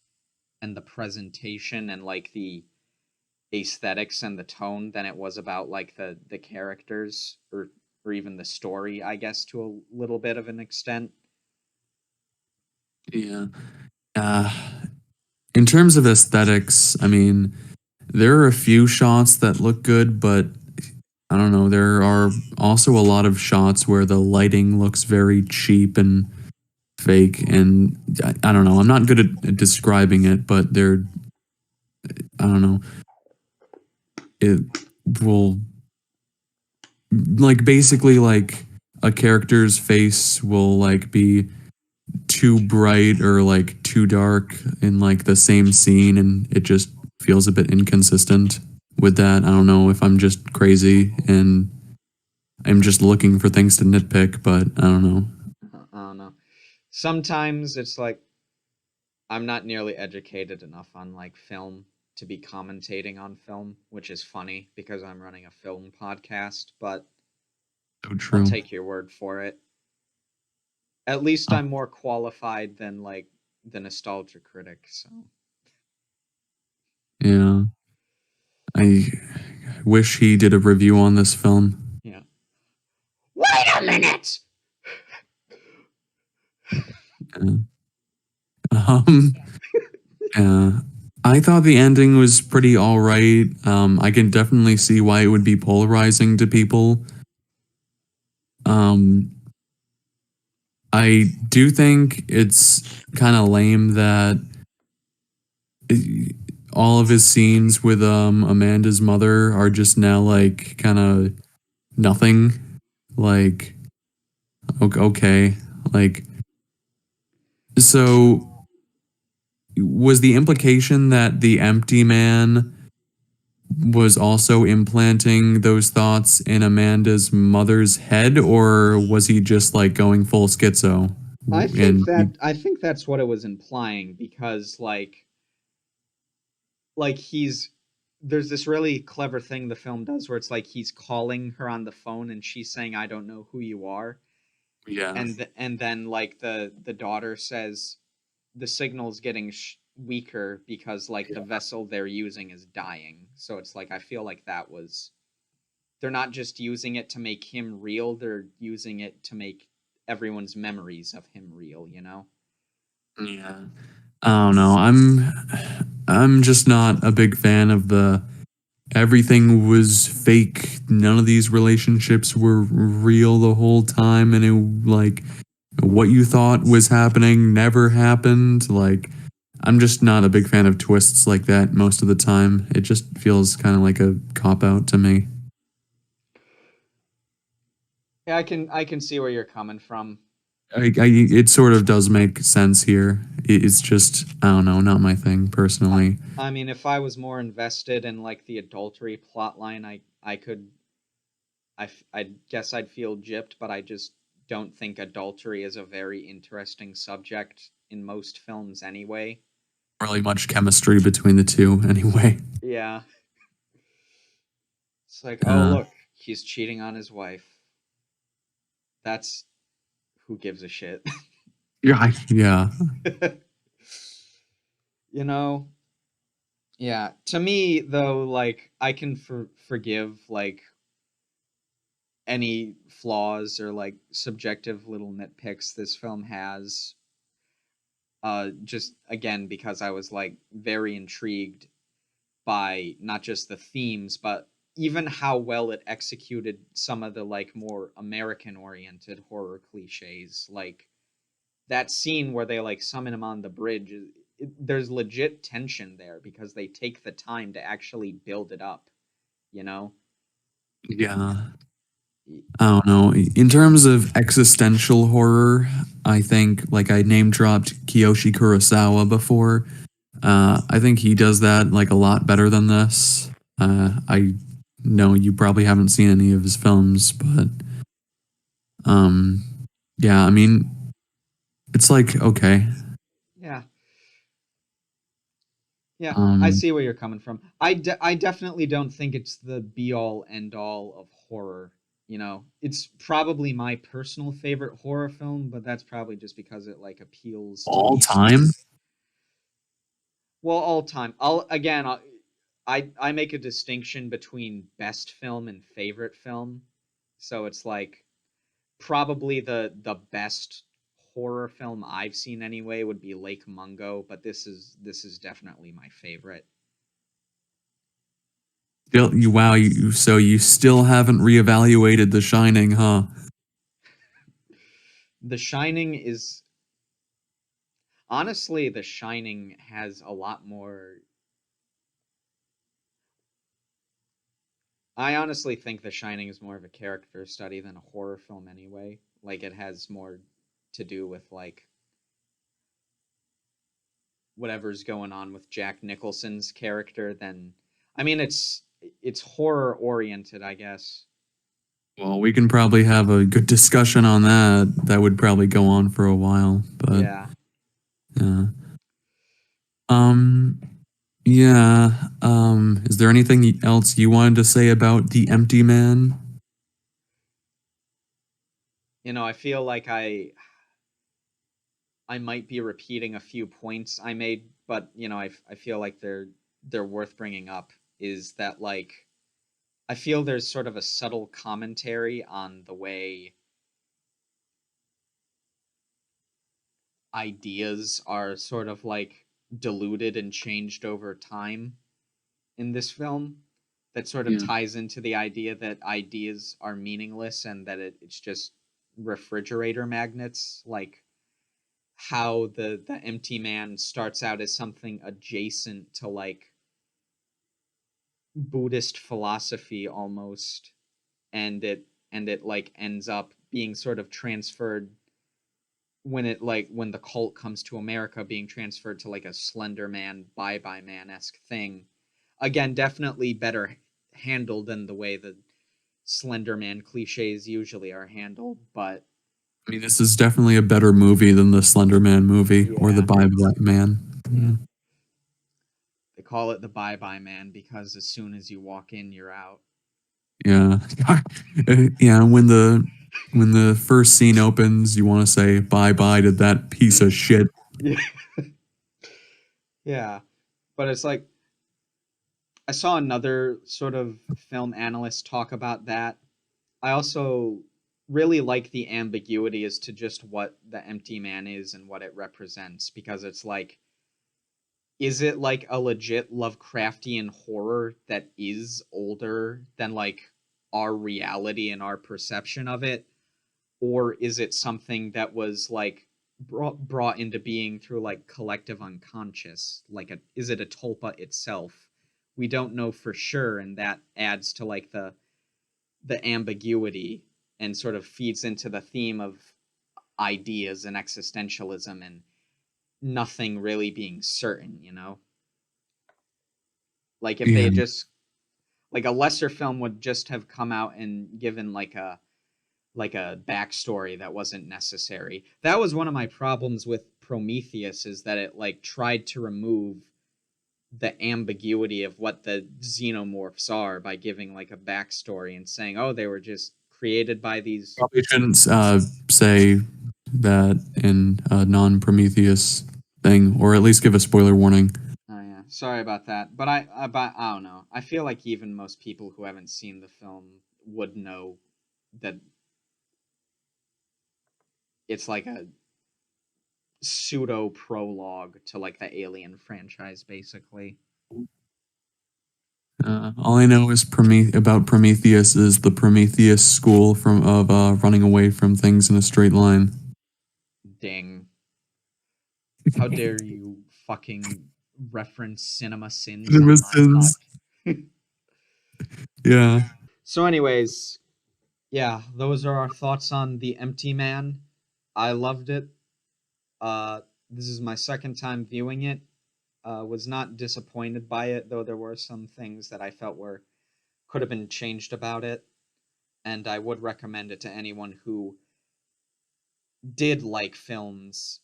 A: and the presentation and like the aesthetics and the tone than it was about like the characters or even the story, I guess, to a little bit of an extent.
B: Yeah. Uh, in terms of aesthetics, I mean, there are a few shots that look good, but I don't know. There are also a lot of shots where the lighting looks very cheap and fake, and I don't know. I'm not good at describing it, but I don't know. It will like basically like a character's face will like be too bright or like too dark in like the same scene, and it just feels a bit inconsistent with that. I don't know if I'm just crazy and I'm just looking for things to nitpick, but I don't know.
A: I don't know. Sometimes it's like I'm not nearly educated enough on like film to be commentating on film, which is funny because I'm running a film podcast, but
B: So
A: I'll
B: true.
A: take your word for it. At least
B: Uh,
A: I'm more qualified than like the nostalgia critic, so
B: yeah. I wish he did a review on this film.
A: yeah. Wait a minute.
B: Yeah. Um, yeah. I thought the ending was pretty all right. I can definitely see why it would be polarizing to people. Um, I do think it's kind of lame that all of his scenes with Amanda's mother are just now like kind of nothing. Like okay, like so was the implication that the empty man was also implanting those thoughts in Amanda's mother's head, or was he just like going full schizo? And
A: I think that's what it was implying because he's there's this really clever thing the film does where it's like he's calling her on the phone and she's saying I don't know who you are,
B: yeah,
A: and then like the daughter says the signal's getting weaker because like the vessel they're using is dying. So it's like I feel like that was they're not just using it to make him real, they're using it to make everyone's memories of him real.
B: yeah. I don't know. I'm just not a big fan of the everything was fake. None of these relationships were real the whole time, and it like what you thought was happening never happened. Like I'm just not a big fan of twists like that most of the time. It just feels kind of like a cop out to me.
A: Yeah, I can see where you're coming from.
B: It sort of does make sense here. It's just I don't know, not my thing
A: I,
B: personally.
A: I mean, if I was more invested in like the adultery plot line, I could I guess I'd feel gypped, but I just don't think adultery is a very interesting subject in most films anyway.
B: Really much chemistry between the two, anyway.
A: Yeah. It's like, oh,
B: Uh,
A: look, he's cheating on his wife. That's who gives a shit.
B: yeah.
A: you know? Yeah. To me, though, like, I can forgive, like, any flaws or, like, subjective little nitpicks this film has. Just, again, because I was, like, very intrigued by not just the themes, but even how well it executed some of the, like, more American oriented horror cliches. Like, that scene where they like summon him on the bridge, there's legit tension there because they take the time to actually build it up, you know?
B: Yeah. I don't know. In terms of existential horror, I think like I name dropped Kiyoshi Kurosawa before. I think he does that like a lot better than this. I know you probably haven't seen any of his films, but um, yeah, I mean, it's like okay.
A: Yeah. Yeah, I
B: Um,
A: see where you're coming from. I definitely don't think it's the be all end all of horror. You know, it's probably my personal favorite horror film, but that's probably just because it like appeals to
B: all
A: me.
B: time.
A: Well, all time. I'll again. I make a distinction between best film and favorite film. So it's like probably the best horror film I've seen anyway would be Lake Mungo, but this is definitely my favorite.
B: Still, so you still haven't reevaluated The Shining, huh?
A: The Shining is honestly The Shining has a lot more. I honestly think The Shining is more of a character study than a horror film anyway. Like it has more to do with like whatever's going on with Jack Nicholson's character than I mean it's horror oriented, I guess.
B: Well, we can probably have a good discussion on that. That would probably go on for a while, but
A: Yeah.
B: yeah. Um, yeah. Is there anything else you wanted to say about The Empty Man?
A: You know, I feel like I might be repeating a few points I made, but you know, I feel like they're worth bringing up is that like I feel there's sort of a subtle commentary on the way ideas are sort of like diluted and changed over time in this film that sort of
B: Yeah.
A: ties into the idea that ideas are meaningless and that it's just refrigerator magnets like how the empty man starts out as something adjacent to like Buddhist philosophy almost and it like ends up being sort of transferred when the cult comes to America being transferred to like a Slender Man, Bye Bye Man esque thing. Again, definitely better handled than the way the Slender Man cliches usually are handled, but
B: I mean, this is definitely a better movie than the Slender Man movie or the
A: yeah,
B: Bye Bye Man.
A: yeah. They call it the Bye Bye Man because as soon as you walk in, you're out.
B: Yeah. Yeah, when the first scene opens, you want to say bye bye to that piece of shit.
A: Yeah, yeah. But it's like I saw another sort of film analyst talk about that. I also really like the ambiguity as to just what the empty man is and what it represents because it's like is it like a legit Lovecraftian horror that is older than like our reality and our perception of it, or is it something that was like brought into being through like collective unconscious, like is it a tulpa itself? We don't know for sure, and that adds to like the ambiguity and sort of feeds into the theme of ideas and existentialism and nothing really being certain, you know? Like if they
B: Yeah.
A: had just Like a lesser film would just have come out and given like a backstory that wasn't necessary. That was one of my problems with Prometheus, is that it like tried to remove the ambiguity of what the xenomorphs are by giving like a backstory and saying, oh, they were just created by these.
B: Probably shouldn't say that in a non-Prometheus thing, or at least give a spoiler warning.
A: Oh yeah, sorry about that. But I don't know. I feel like even most people who haven't seen the film would know that it's like a pseudo prologue to like the Alien franchise, basically.
B: All I know is about Prometheus is the Prometheus school of running away from things in a straight line.
A: Ding. How dare you fucking reference Cinema Sins on
B: Cinema
A: my
B: Sins.
A: podcast.
B: Yeah.
A: So anyways, yeah, those are our thoughts on The Empty Man. I loved it. This is my second time viewing it. Was not disappointed by it, though there were some things that I felt could have been changed about it. And I would recommend it to anyone who did like films,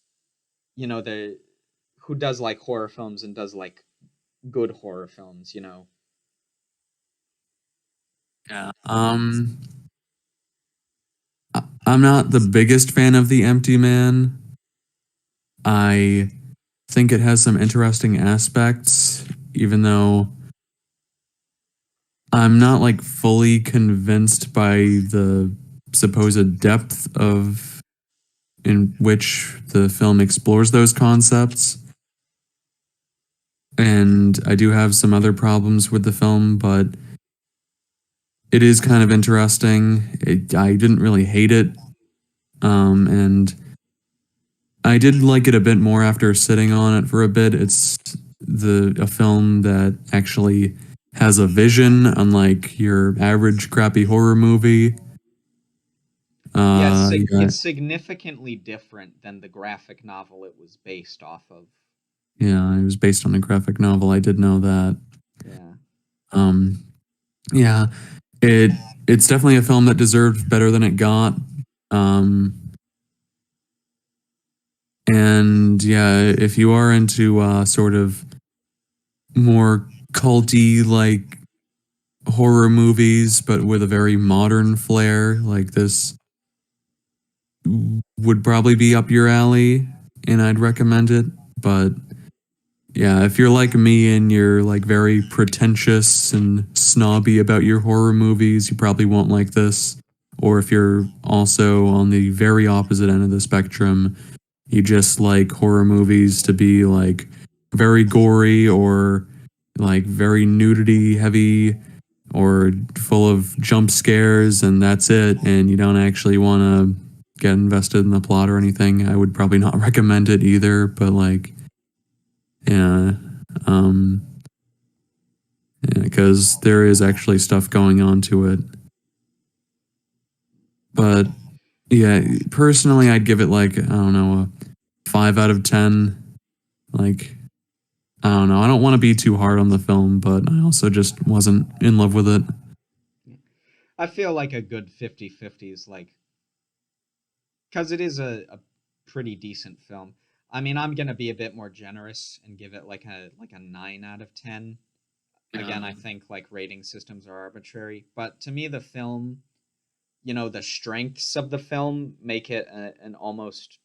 A: who does like horror films and does like good horror films,
B: Yeah. I'm not the biggest fan of The Empty Man. I think it has some interesting aspects, even though I'm not like fully convinced by the supposed depth of in which the film explores those concepts. And I do have some other problems with the film, but it is kind of interesting. I didn't really hate it. And I did like it a bit more after sitting on it for a bit. It's a film that actually has a vision, unlike your average crappy horror movie.
A: Yes,
B: Yeah,
A: it's significantly different than the graphic novel it was based off of.
B: yeah, it was based on a graphic novel. I did know that.
A: Yeah.
B: Um, yeah, it's definitely a film that deserved better than it got. And yeah, if you are into sort of more culty like horror movies, but with a very modern flair, like this would probably be up your alley, and I'd recommend it. But yeah, if you're like me and you're like very pretentious and snobby about your horror movies, you probably won't like this. Or if you're also on the very opposite end of the spectrum, you just like horror movies to be like very gory or like very nudity heavy or full of jump scares and that's it, and you don't actually want to get invested in the plot or anything, I would probably not recommend it either. But like, yeah, um, because there is actually stuff going on to it. But yeah, personally, I'd give it like, I don't know, a 5 out of 10. Like, I don't know. I don't want to be too hard on the film, but I also just wasn't in love with it.
A: I feel like a good 50-50 is like, because it is a pretty decent film. I mean, I'm gonna be a bit more generous and give it like a 9 out of 10. Again, I think like rating systems are arbitrary, but to me, the film, the strengths of the film make it an almost.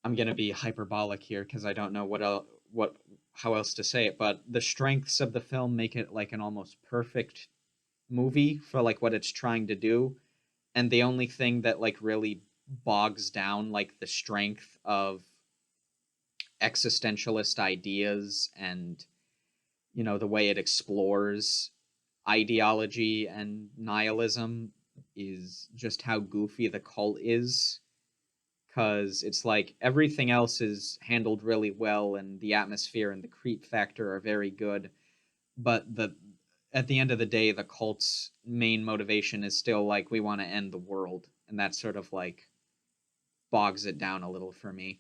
A: I'm gonna be hyperbolic here because I don't know how else to say it, but the strengths of the film make it like an almost perfect movie for like what it's trying to do. And the only thing that like really bogs down like the strength of existentialist ideas and the way it explores ideology and nihilism is just how goofy the cult is, because it's like everything else is handled really well and the atmosphere and the creep factor are very good, but the at the end of the day, the cult's main motivation is still like, we want to end the world, and that sort of like bogs it down a little for me.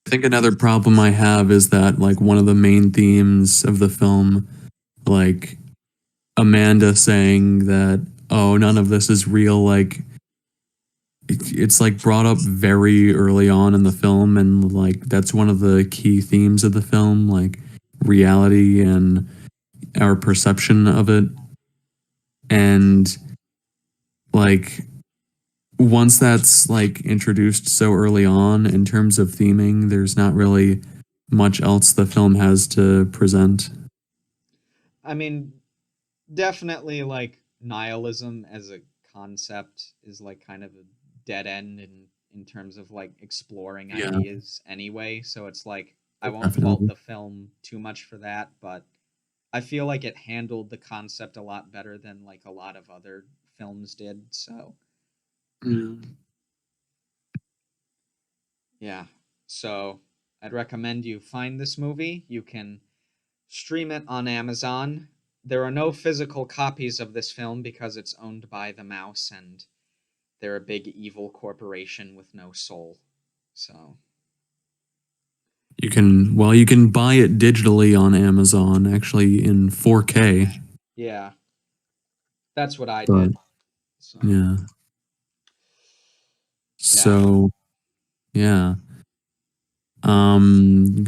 B: I think another problem I have is that like one of the main themes of the film, like Amanda saying that, oh, none of this is real, like it's like brought up very early on in the film, and like that's one of the key themes of the film, like reality and our perception of it. And like once that's like introduced so early on in terms of theming, there's not really much else the film has to present.
A: I mean, definitely like nihilism as a concept is like kind of a dead end in terms of like exploring
B: Yeah,
A: ideas anyway. So it's like I won't fault
B: definitely.
A: the film too much for that, but I feel like it handled the concept a lot better than like a lot of other films did. So
B: Yeah.
A: yeah. So I'd recommend you find this movie. You can stream it on Amazon. There are no physical copies of this film because it's owned by the mouse and they're a big evil corporation with no soul. So,
B: You can buy it digitally on Amazon, actually in 4K.
A: yeah, that's what I
B: But
A: did. So,
B: yeah.
A: yeah.
B: So yeah.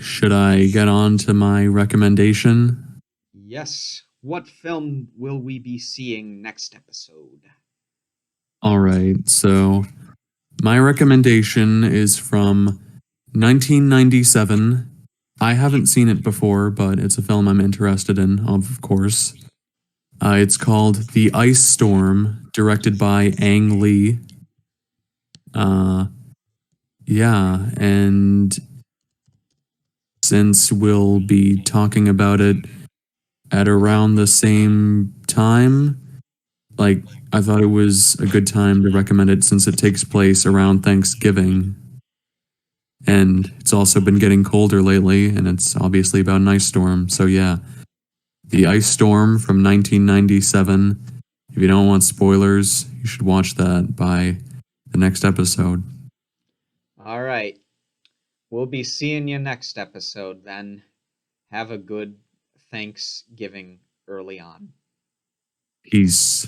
B: Should I get on to my recommendation?
A: Yes. What film will we be seeing next episode?
B: All right. So my recommendation is from 1997. I haven't seen it before, but it's a film I'm interested in, of course. It's called The Ice Storm, directed by Ang Lee. Uh, yeah, and since we'll be talking about it at around the same time, like I thought it was a good time to recommend it since it takes place around Thanksgiving. And it's also been getting colder lately, and it's obviously about an ice storm. So, yeah, The Ice Storm from 1997. If you don't want spoilers, you should watch that by the next episode.
A: All right. We'll be seeing you next episode then. Have a good Thanksgiving early on.
B: Peace.